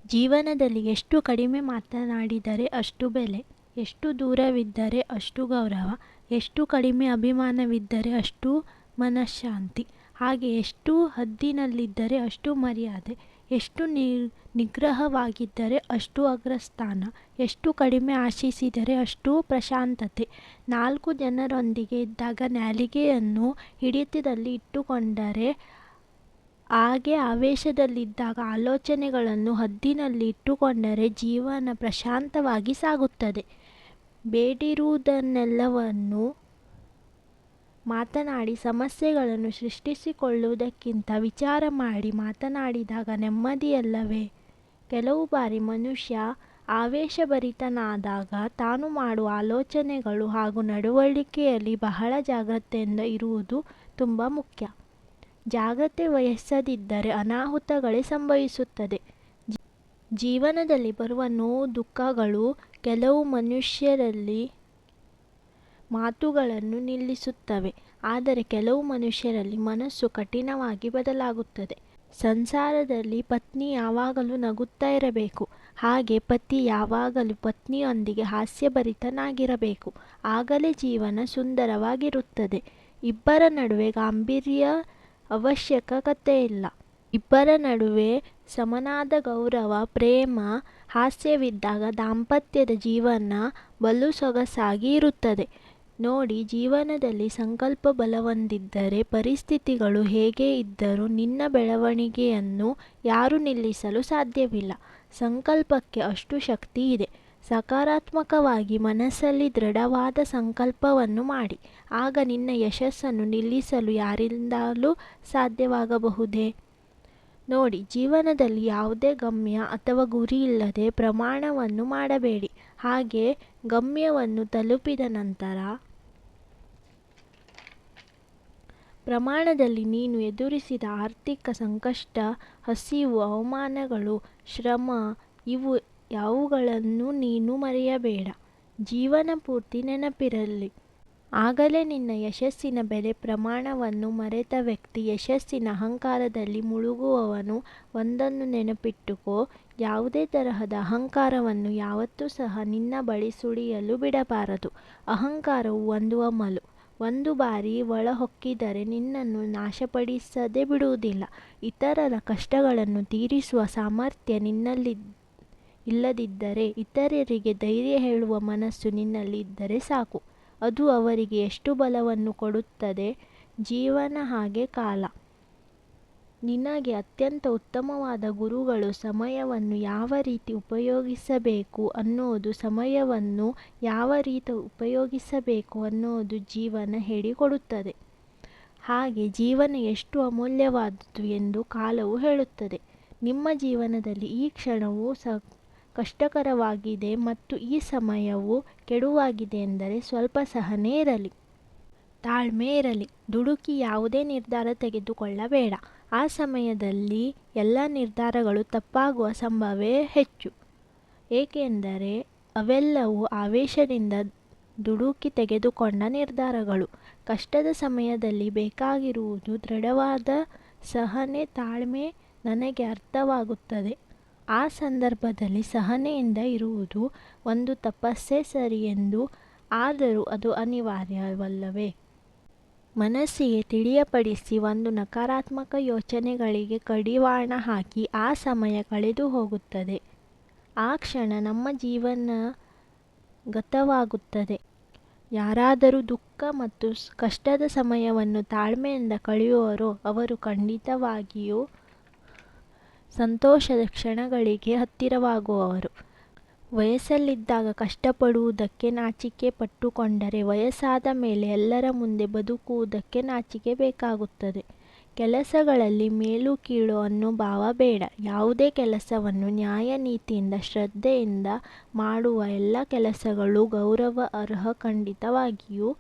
ಜೀವನದಲ್ಲಿ ಎಷ್ಟು ಕಡಿಮೆ ಮಾತನಾಡಿದರೆ ಅಷ್ಟು ಬೆಲೆ, ಎಷ್ಟು ದೂರವಿದ್ದರೆ ಅಷ್ಟು ಗೌರವ, ಎಷ್ಟು ಕಡಿಮೆ ಅಭಿಮಾನವಿದ್ದರೆ ಅಷ್ಟು ಮನಃಶಾಂತಿ, ಹಾಗೆ ಎಷ್ಟು ಹದ್ದಿನಲ್ಲಿದ್ದರೆ ಅಷ್ಟು ಮರ್ಯಾದೆ, ಎಷ್ಟು ನಿಗ್ರಹವಾಗಿದ್ದರೆ ಅಷ್ಟು ಅಗ್ರಸ್ಥಾನ, ಎಷ್ಟು ಕಡಿಮೆ ಆಶಿಸಿದರೆ ಅಷ್ಟು ಪ್ರಶಾಂತತೆ. 4 ಜನರೊಂದಿಗೆ ಇದ್ದಾಗ ನಾಲಿಗೆಯನ್ನು ಹಿಡಿತದಲ್ಲಿ ಇಟ್ಟುಕೊಂಡರೆ, ಹಾಗೆ ಆವೇಶದಲ್ಲಿದ್ದಾಗ ಆಲೋಚನೆಗಳನ್ನು ಹದ್ದಿನಲ್ಲಿ ಇಟ್ಟುಕೊಂಡರೆ ಜೀವನ ಪ್ರಶಾಂತವಾಗಿ ಸಾಗುತ್ತದೆ. ಬೇಡಿರುವುದನ್ನೆಲ್ಲವನ್ನು ಮಾತನಾಡಿ ಸಮಸ್ಯೆಗಳನ್ನು ಸೃಷ್ಟಿಸಿಕೊಳ್ಳುವುದಕ್ಕಿಂತ ವಿಚಾರ ಮಾಡಿ ಮಾತನಾಡಿದಾಗ ನೆಮ್ಮದಿಯಲ್ಲವೇ? ಕೆಲವು ಬಾರಿ ಮನುಷ್ಯ ಆವೇಶಭರಿತನಾದಾಗ ತಾನು ಮಾಡುವ ಆಲೋಚನೆಗಳು ಹಾಗೂ ನಡವಳಿಕೆಯಲ್ಲಿ ಬಹಳ ಜಾಗ್ರತೆಯಿಂದ ಇರುವುದು ತುಂಬ ಮುಖ್ಯ. ಜಾಗ್ರತೆ ವಹಿಸದಿದ್ದರೆ ಅನಾಹುತಗಳೇ ಸಂಭವಿಸುತ್ತದೆ. ಜೀವನದಲ್ಲಿ ಬರುವ ನೋವು ದುಃಖಗಳು ಕೆಲವು ಮನುಷ್ಯರಲ್ಲಿ ಮಾತುಗಳನ್ನು ನಿಲ್ಲಿಸುತ್ತವೆ, ಆದರೆ ಕೆಲವು ಮನುಷ್ಯರಲ್ಲಿ ಮನಸ್ಸು ಕಠಿಣವಾಗಿ ಬದಲಾಗುತ್ತದೆ. ಸಂಸಾರದಲ್ಲಿ ಪತ್ನಿ ಯಾವಾಗಲೂ ನಗುತ್ತಾ ಇರಬೇಕು, ಹಾಗೆ ಪತಿ ಯಾವಾಗಲೂ ಪತ್ನಿಯೊಂದಿಗೆ ಹಾಸ್ಯಭರಿತನಾಗಿರಬೇಕು. ಆಗಲೇ ಜೀವನ ಸುಂದರವಾಗಿರುತ್ತದೆ. ಇಬ್ಬರ ನಡುವೆ ಗಾಂಭೀರ್ಯ ಅವಶ್ಯಕತೆಯಿಲ್ಲ. ಇಬ್ಬರ ನಡುವೆ ಸಮನಾದ ಗೌರವ, ಪ್ರೇಮ, ಹಾಸ್ಯವಿದ್ದಾಗ ದಾಂಪತ್ಯದ ಜೀವನ ಬಲು ಸೊಗಸಾಗಿ ಇರುತ್ತದೆ. ನೋಡಿ, ಜೀವನದಲ್ಲಿ ಸಂಕಲ್ಪ ಬಲವೊಂದಿದ್ದರೆ ಪರಿಸ್ಥಿತಿಗಳು ಹೇಗೆ ಇದ್ದರೂ ನಿನ್ನ ಬೆಳವಣಿಗೆಯನ್ನು ಯಾರೂ ನಿಲ್ಲಿಸಲು ಸಾಧ್ಯವಿಲ್ಲ. ಸಂಕಲ್ಪಕ್ಕೆ ಅಷ್ಟು ಶಕ್ತಿ ಇದೆ. ಸಕಾರಾತ್ಮಕವಾಗಿ ಮನಸ್ಸಲ್ಲಿ ದೃಢವಾದ ಸಂಕಲ್ಪವನ್ನು ಮಾಡಿ, ಆಗ ನಿನ್ನ ಯಶಸ್ಸನ್ನು ನಿಲ್ಲಿಸಲು ಯಾರಿಂದಲೂ ಸಾಧ್ಯವಾಗಬಹುದೇ? ನೋಡಿ, ಜೀವನದಲ್ಲಿ ಯಾವುದೇ ಗಮ್ಯ ಅಥವಾ ಗುರಿ ಇಲ್ಲದೆ ಪ್ರಮಾಣವನ್ನು ಮಾಡಬೇಡಿ. ಹಾಗೆ ಗಮ್ಯವನ್ನು ತಲುಪಿದ ನಂತರ ಪ್ರಮಾಣದಲ್ಲಿ ನೀನು ಎದುರಿಸಿದ ಆರ್ಥಿಕ ಸಂಕಷ್ಟ, ಹಸಿವು, ಅವಮಾನಗಳು, ಶ್ರಮ ಇವು ಯಾವುಗಳನ್ನೂ ನೀನು ಮರೆಯಬೇಡ. ಜೀವನ ಪೂರ್ತಿ ನೆನಪಿರಲಿ. ಆಗಲೇ ನಿನ್ನ ಯಶಸ್ಸಿನ ಬೆಲೆ. ಪ್ರಮಾಣವನ್ನು ಮರೆತ ವ್ಯಕ್ತಿ ಯಶಸ್ಸಿನ ಅಹಂಕಾರದಲ್ಲಿ ಮುಳುಗುವವನು. ಒಂದನ್ನು ನೆನಪಿಟ್ಟುಕೋ, ಯಾವುದೇ ತರಹದ ಅಹಂಕಾರವನ್ನು ಯಾವತ್ತೂ ಸಹ ನಿನ್ನ ಬಳಿ ಸುಳಿಯಲು ಬಿಡಬಾರದು. ಅಹಂಕಾರವು ಒಂದು ಅಮಲು. ಒಂದು ಬಾರಿ ಒಳಹೊಕ್ಕಿದರೆ ನಿನ್ನನ್ನು ನಾಶಪಡಿಸದೆ ಬಿಡುವುದಿಲ್ಲ. ಇತರರ ಕಷ್ಟಗಳನ್ನು ತೀರಿಸುವ ಸಾಮರ್ಥ್ಯ ನಿನ್ನಲ್ಲಿ ಇಲ್ಲದಿದ್ದರೆ, ಇತರರಿಗೆ ಧೈರ್ಯ ಹೇಳುವ ಮನಸ್ಸು ನಿನ್ನಲ್ಲಿ ಇದ್ದರೆ ಸಾಕು. ಅದು ಅವರಿಗೆ ಎಷ್ಟು ಬಲವನ್ನು ಕೊಡುತ್ತದೆ. ಜೀವನ ಹಾಗೆ ಕಾಲ. ನಿನಗೆ ಅತ್ಯಂತ ಉತ್ತಮವಾದ ಗುರುಗಳು ಸಮಯವನ್ನು ಯಾವ ರೀತಿ ಉಪಯೋಗಿಸಬೇಕು ಅನ್ನೋದು, ಸಮಯವನ್ನು ಯಾವ ರೀತಿ ಉಪಯೋಗಿಸಬೇಕು ಅನ್ನೋದು ಜೀವನ ಹೇಳಿಕೊಡುತ್ತದೆ. ಹಾಗೆ ಜೀವನ ಎಷ್ಟು ಅಮೂಲ್ಯವಾದುದು ಎಂದು ಕಾಲವು ಹೇಳುತ್ತದೆ. ನಿಮ್ಮ ಜೀವನದಲ್ಲಿ ಈ ಕ್ಷಣವು ಕಷ್ಟಕರವಾಗಿದೆ ಮತ್ತು ಈ ಸಮಯವು ಕೆಡುವಾಗಿದೆ ಎಂದರೆ ಸ್ವಲ್ಪ ಸಹನೆ ಇರಲಿ, ತಾಳ್ಮೆ ಇರಲಿ. ದುಡುಕಿ ಯಾವುದೇ ನಿರ್ಧಾರ ತೆಗೆದುಕೊಳ್ಳಬೇಡ. ಆ ಸಮಯದಲ್ಲಿ ಎಲ್ಲ ನಿರ್ಧಾರಗಳು ತಪ್ಪಾಗುವ ಸಂಭವವೇ ಹೆಚ್ಚು. ಏಕೆಂದರೆ ಅವೆಲ್ಲವೂ ಆವೇಶದಿಂದ ದುಡುಕಿ ತೆಗೆದುಕೊಂಡ ನಿರ್ಧಾರಗಳು. ಕಷ್ಟದ ಸಮಯದಲ್ಲಿ ಬೇಕಾಗಿರುವುದು ದೃಢವಾದ ಸಹನೆ, ತಾಳ್ಮೆ. ನನಗೆ ಅರ್ಥವಾಗುತ್ತದೆ. ಆ ಸಂದರ್ಭದಲ್ಲಿ ಸಹನೆಯಿಂದ ಇರುವುದು ಒಂದು ತಪಸ್ಸೇ ಸರಿ ಎಂದು. ಆದರೂ ಅದು ಅನಿವಾರ್ಯವಲ್ಲವೇ? ಮನಸ್ಸಿಗೆ ತಿಳಿಯಪಡಿಸಿ ಒಂದು ನಕಾರಾತ್ಮಕ ಯೋಚನೆಗಳಿಗೆ ಕಡಿವಾಣ ಹಾಕಿ ಆ ಸಮಯ ಕಳೆದು ಹೋಗುತ್ತದೆ. ಆ ಕ್ಷಣ ನಮ್ಮ ಜೀವನ ಗತವಾಗುತ್ತದೆ. ಯಾರಾದರೂ ದುಃಖ ಮತ್ತು ಕಷ್ಟದ ಸಮಯವನ್ನು ತಾಳ್ಮೆಯಿಂದ ಕಳೆಯುವರೋ ಅವರು ಖಂಡಿತವಾಗಿಯೂ ಸಂತೋಷದ ಕ್ಷಣಗಳಿಗೆ ಹತ್ತಿರವಾಗುವವರು. ವಯಸ್ಸಲ್ಲಿದ್ದಾಗ ಕಷ್ಟಪಡುವುದಕ್ಕೆ ನಾಚಿಕೆ ಪಟ್ಟುಕೊಂಡರೆ ವಯಸ್ಸಾದ ಮೇಲೆ ಎಲ್ಲರ ಮುಂದೆ ಬದುಕುವುದಕ್ಕೆ ನಾಚಿಕೆ ಬೇಕಾಗುತ್ತದೆ. ಕೆಲಸಗಳಲ್ಲಿ ಮೇಲು ಕೀಳು ಅನ್ನೋ ಭಾವ ಬೇಡ. ಯಾವುದೇ ಕೆಲಸವನ್ನು ನ್ಯಾಯ ನೀತಿಯಿಂದ ಶ್ರದ್ಧೆಯಿಂದ ಮಾಡುವ ಎಲ್ಲ ಕೆಲಸಗಳು ಗೌರವ ಅರ್ಹ. ಖಂಡಿತವಾಗಿಯೂ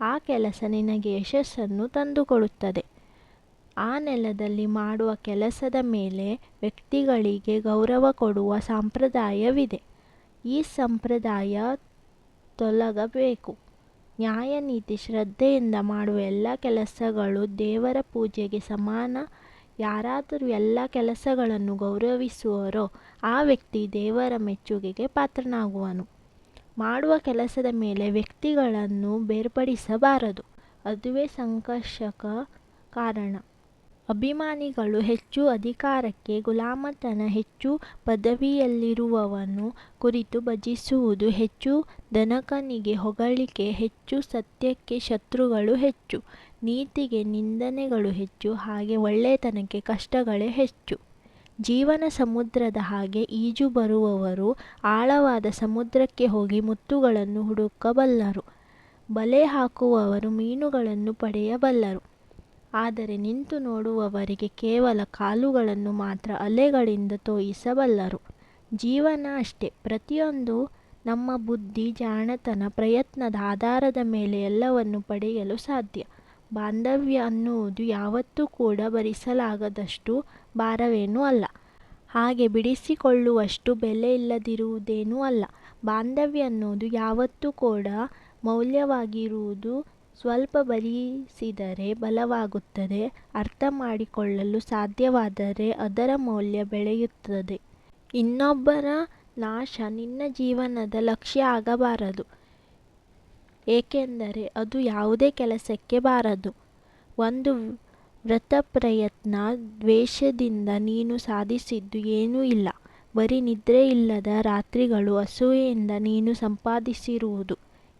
ಆ ಕೆಲಸ ನಿನಗೆ ಯಶಸ್ಸನ್ನು ತಂದುಕೊಡುತ್ತದೆ. ಆ ನೆಲದಲ್ಲಿ ಮಾಡುವ ಕೆಲಸದ ಮೇಲೆ ವ್ಯಕ್ತಿಗಳಿಗೆ ಗೌರವ ಕೊಡುವ ಸಂಪ್ರದಾಯವಿದೆ. ಈ ಸಂಪ್ರದಾಯ ತೊಲಗಬೇಕು. ನ್ಯಾಯ ನೀತಿ ಶ್ರದ್ಧೆಯಿಂದ ಮಾಡುವ ಎಲ್ಲ ಕೆಲಸಗಳು ದೇವರ ಪೂಜೆಗೆ ಸಮಾನ ಯಾರಾದರೂ ಎಲ್ಲ ಕೆಲಸಗಳನ್ನು ಗೌರವಿಸುವರೋ ಆ ವ್ಯಕ್ತಿ ದೇವರ ಮೆಚ್ಚುಗೆಗೆ ಪಾತ್ರನಾಗುವನು. ಮಾಡುವ ಕೆಲಸದ ಮೇಲೆ ವ್ಯಕ್ತಿಗಳನ್ನು ಬೇರ್ಪಡಿಸಬಾರದು, ಅದುವೇ ಸಂಘರ್ಷಕ ಕಾರಣ. ಅಭಿಮಾನಿಗಳು ಹೆಚ್ಚು ಅಧಿಕಾರಕ್ಕೆ ಗುಲಾಮತನ, ಹೆಚ್ಚು ಪದವಿಯಲ್ಲಿರುವವನು ಕುರಿತು ಭಜಿಸುವುದು ಹೆಚ್ಚು, ಧನಿಕನಿಗೆ ಹೊಗಳಿಕೆ ಹೆಚ್ಚು, ಸತ್ಯಕ್ಕೆ ಶತ್ರುಗಳು ಹೆಚ್ಚು, ನೀತಿಗೆ ನಿಂದನೆಗಳು ಹೆಚ್ಚು, ಹಾಗೆ ಒಳ್ಳೆಯತನಕ್ಕೆ ಕಷ್ಟಗಳೇ ಹೆಚ್ಚು. ಜೀವನ ಸಮುದ್ರದ ಹಾಗೆ ಈಜು ಬರುವವರು ಆಳವಾದ ಸಮುದ್ರಕ್ಕೆ ಹೋಗಿ ಮುತ್ತುಗಳನ್ನು ಹುಡುಕಬಲ್ಲರು. ಬಲೆ ಹಾಕುವವರು ಮೀನುಗಳನ್ನು ಪಡೆಯಬಲ್ಲರು. ಆದರೆ ನಿಂತು ನೋಡುವವರಿಗೆ ಕೇವಲ ಕಾಲುಗಳನ್ನು ಮಾತ್ರ ಅಲೆಗಳಿಂದ ತೋಯಿಸಬಲ್ಲರು. ಜೀವನ ಅಷ್ಟೇ. ಪ್ರತಿಯೊಂದು ನಮ್ಮ ಬುದ್ಧಿ, ಜಾಣತನ, ಪ್ರಯತ್ನದ ಆಧಾರದ ಮೇಲೆ ಎಲ್ಲವನ್ನು ಪಡೆಯಲು ಸಾಧ್ಯ. ಬಾಂಧವ್ಯ ಅನ್ನುವುದು ಯಾವತ್ತೂ ಕೂಡ ಭರಿಸಲಾಗದಷ್ಟು ಭಾರವೇನೂ ಅಲ್ಲ, ಹಾಗೆ ಬಿಡಿಸಿಕೊಳ್ಳುವಷ್ಟು ಬೆಲೆ ಇಲ್ಲದಿರುವುದೇನೂ ಅಲ್ಲ. ಬಾಂಧವ್ಯ ಅನ್ನುವುದು ಯಾವತ್ತೂ ಕೂಡ ಮೌಲ್ಯವಾಗಿರುವುದು. ಸ್ವಲ್ಪ ಭರಿಸಿದರೆ ಬಲವಾಗುತ್ತದೆ. ಅರ್ಥ ಮಾಡಿಕೊಳ್ಳಲು ಸಾಧ್ಯವಾದರೆ ಅದರ ಮೌಲ್ಯ ಬೆಳೆಯುತ್ತದೆ. ಇನ್ನೊಬ್ಬರ ನಾಶ ನಿನ್ನ ಜೀವನದ ಲಕ್ಷ್ಯ ಆಗಬಾರದು, ಏಕೆಂದರೆ ಅದು ಯಾವುದೇ ಕೆಲಸಕ್ಕೆ ಬಾರದು. ಒಂದು ವ್ರತಪ್ರಯತ್ನ ದ್ವೇಷದಿಂದ ನೀನು ಸಾಧಿಸಿದ್ದು ಏನೂ ಇಲ್ಲ. ಬರೀ ನಿದ್ರೆಯಿಲ್ಲದ ರಾತ್ರಿಗಳು, ಅಸೂಯೆಯಿಂದ ನೀನು ಸಂಪಾದಿಸಿರುವುದು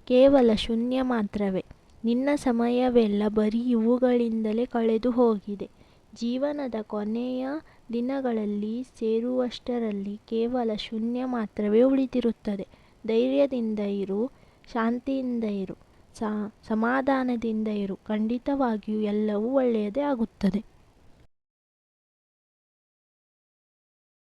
ಕೇವಲ ಶೂನ್ಯ ಮಾತ್ರವೇ. ನಿನ್ನ ಸಮಯವೆಲ್ಲ ಬರೀ ಇವುಗಳಿಂದಲೇ ಕಳೆದು ಹೋಗಿದೆ. ಜೀವನದ ಕೊನೆಯ ದಿನಗಳಲ್ಲಿ ಸೇರುವಷ್ಟರಲ್ಲಿ ಕೇವಲ ಶೂನ್ಯ ಮಾತ್ರವೇ ಉಳಿದಿರುತ್ತದೆ. ಧೈರ್ಯದಿಂದ ಇರು, ಶಾಂತಿಯಿಂದ ಇರು, ಸಮಾಧಾನದಿಂದ ಇರು. ಖಂಡಿತವಾಗಿಯೂ ಎಲ್ಲವೂ ಒಳ್ಳೆಯದೇ ಆಗುತ್ತದೆ.